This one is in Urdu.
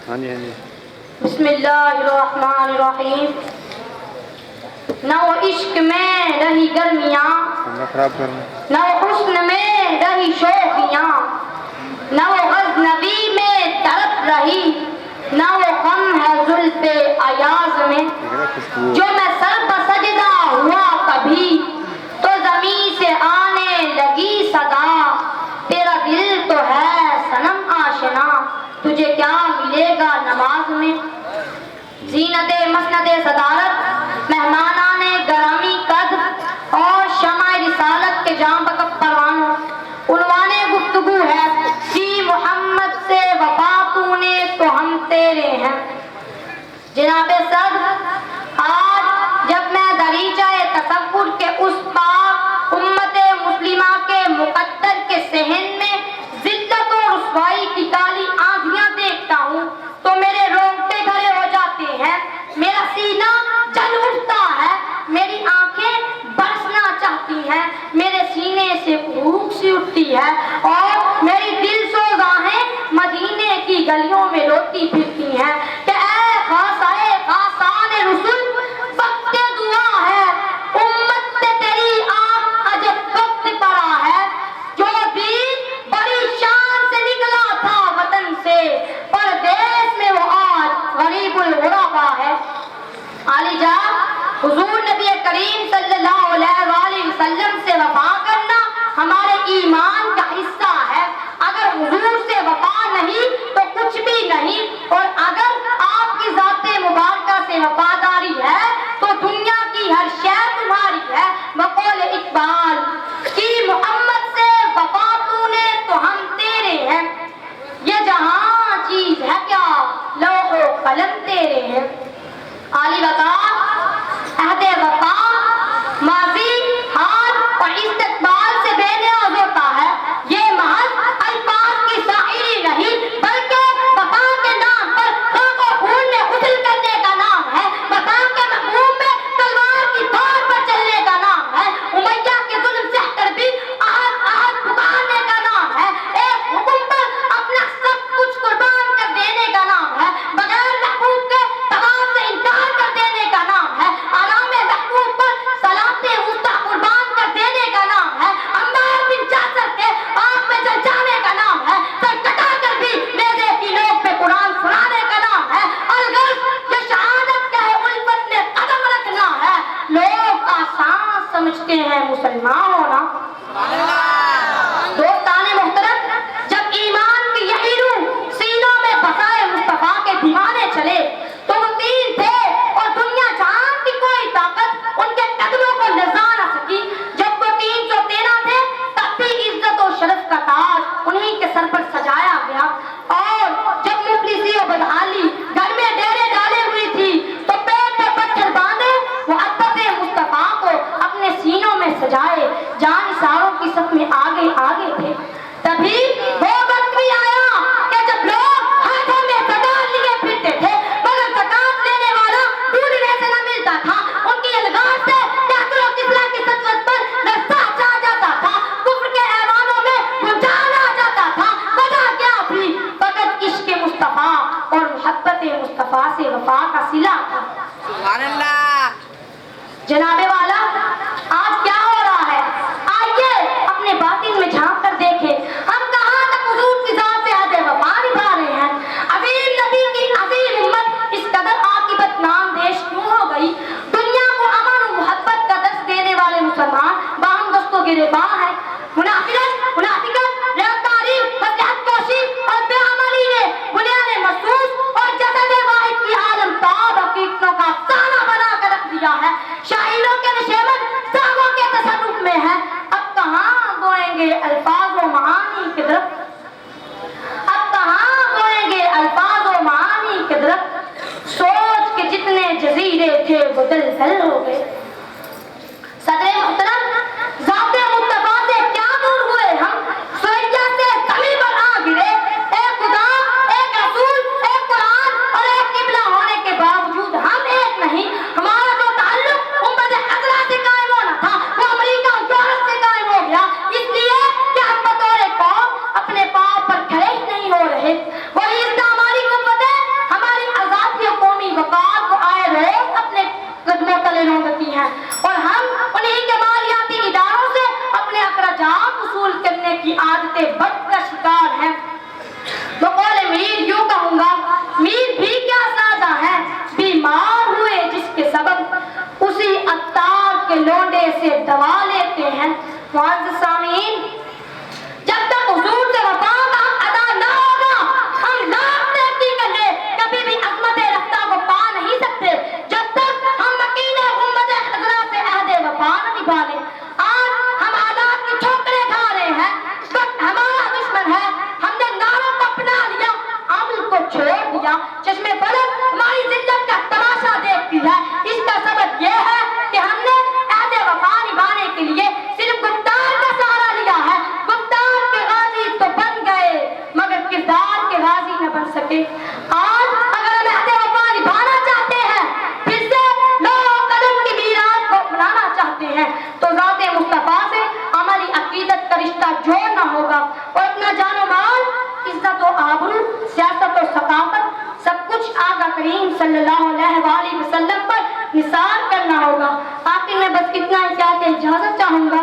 ہاں جی بسم اللہ الرحمن الرحیم. نہ وہ عشق میں رہی گرمیاں، نہ وہ حسن میں رہی شوقیاں، نہ وہ غزنوی میں تڑپ رہی، نہ وہ غم ہے زلف ایاز میں. جو میں سر پر سجدہ ہوا کبھی تو زمین سے آنے لگی صدا. تیرا دل تو ہے صنم آشنا، تجھے کیا ملے گا نماز میں. زینت مسند صدارت، مہمانان گرامی قد اور شمع رسالت کے جام بکف پروانوں، عنوان گفتگو ہے جی محمد سے وفا تو نے تو ہم تیرے ہیں. جناب صدر، آج جب میں دریچہ تصور کے اس پاک امت مسلمہ کے مقدر کے صحن میں ذلت و رسوائی کی کالی آندھیاں دیکھتا ہوں تو میرے رونگٹے کھڑے ہو جاتے ہیں، میرا سینہ جل اٹھتا ہے، میری آنکھیں برسنا چاہتی ہیں، میرے سینے سے بھوک سی اٹھتی ہے اور میری دل سوز آہیں مدینے کی گلیوں میں روتی پھرتی ہیں کہ اے خاصائے خاصان رسول، وقت دعا ہے، امت سے تیری آنکھ عجب وقت پڑا ہے. جو دین بڑی شان سے نکلا تھا وطن سے، پردیس میں وہ آج غریب الغربا ہے. علی جان، حضور نبی کریم صلی اللہ علیہ وآلہ وسلم سے وفا کرنا ہمارے ایمان کا حصہ ہے. اگر حضور سے وفا نہیں تو کچھ بھی نہیں، اور اگر آپ کی ذات مبارکہ سے وفاداری ہے تو دنیا کی ہر شے تمہاری ہے. بقول اقبال کی محمد سے وفا تو نے تو ہم تیرے ہیں. یہ جہاں چیز ہے کیا لوح و قلم تیرے ہیں. عالی وقار، عہد وفا ماضی، حال اور استقبال سے بے نیاز ہوتا ہے. یہ محض الفاظ کی شاعری نہیں بلکہ وفا کے نام پر خاک و خون میں غسل کرنے کا نام ہے. وفا کے مفہوم میں تلوار کی دھار پر چلنے کا نام ہے. امیہ کے ظلم سہ کر بھی آہت آہت پکارنے کا نام ہے. ایک حکم پر اپنا سب کچھ قربان کر دینے کا نام ہے. بغیر محبوب کے طواف سے انکار کر دینے کا نام ہے. آرام محبوب پر صلاۃ وسطیٰ قربان کر دینے کا نام ہے. عمار بن جاسر کے آگ میں جل جانے کا نام ہے. سر کٹا کر بھی نیزے کی نوک پہ قرآن سنانے کا نام ہے. الغرض یہ شہادت کا ہے الفت میں قدم رکھنا ہے. لوگ آسان سمجھتے ہیں مسلمان ہونا. دوستان محترم، جب ایمان کی یہی روح سینوں میں بسائے مصطفیٰ کے دیوانے چلے تو وہ تین تھے اور دنیا جہان کی کوئی طاقت ان کے قدموں کو لرزا نہ سکی. جب وہ 313 تھے تب بھی عزت و شرف کا تاج انہی کے سر پر سجایا گیا. اور جب مفلسی و بدحالی گھر میں ڈیرے ڈالے ہوئی تھی تو پیٹ پہ پتھر باندھے محبت مصطفیٰ کو اپنے سینوں میں سجائے جان ساروں کی صف میں آگے آگے تھے. تبھی وہ وقت بھی آیا کہ جب لوگ ہاتھوں میں زکات لیے پھرتے تھے مگر زکات لینے والا ڈھونڈنے سے نہ ملتا تھا. ان کی الغاز سے کیسر و کسریٰ کی سطوت پر رسا چھا جاتا تھا. کفر کے ایوانوں میں رجحان آ جاتا تھا. وجہ کیا تھی؟ فقط عشق مصطفیٰ اور محبت مصطفیٰ سے وفا کا صلہ تھا. سبحان اللہ. جناب والا، آج کیا ہو رہا ہے؟ آئیے اپنے باطن میں جھانک کر دیکھیں ہم کہاں تک حضور کی ذات سے عہد وفا نبھا رہے ہیں. عظیم نبی کی عظیم امت اس قدر عاقبت نام دیش کیوں ہو گئی؟ دنیا کو امن و محبت کا درس دینے والے مسلمان باہم دستوں گریباں ہیں. منافقت، ریاکاری، مصلحت کوشی اور بے عملی نے بنیاد محسوس اور جسد واحد کی عالم تاب حقیقتوں کا افسانہ بنا کر رکھ دیا ہے. شاعروں سے بد کا شکار ہے۔ بقول میر یوں کہوں گا، میر بھی کیا سازا ہے، بیمار ہوئے جس کے سبب اسی عطار کے لونڈے سے دوا لیتے ہیں۔ معزز سامعین، جب تک حضور سے وفا کا ادا نہ ہوگا، ہم لاکھ نیکی کر لیں کبھی بھی عظمت رفتہ کو پا نہیں سکتے، جب تک ہم مکین گنبد خضرا سے عہد وفا نہ نبھا لیں۔ آج ہم حالات کی ٹھوکریں کھا رہے ہیں، وقت ہمارا دشمن ہے، ہم نے نعروں کو اپنا لیا، عمل کو چھوڑ دیا، چشمے فلک ہماری ذلت کا تماشا دیکھتی ہے۔ اس کا سبب یہ ہے کہ ہم نے عہد وفا نبھانے کے لیے صرف گفتار کا سہارا لیا ہے۔ گفتار کے غازی تو بن گئے مگر کردار کے غازی نہ بن سکے۔ آج اگر ہم عہد وفا نبھانا چاہتے ہیں، پھر سے لوح و قلم کی میراث کو اپنانا چاہتے ہیں، تو ذات مصطفیٰ سے عملی عقیدت کا رشتہ جوڑنا ہوگا اور اپنا جان و مال، عزت و آبرو، سیاست و ثقافت، سب کچھ آقا کریم صلی اللہ علیہ وآلہ وسلم پر نثار کرنا ہوگا۔ آخر میں بس اتنا ہی کہہ کے اجازت چاہوں گا۔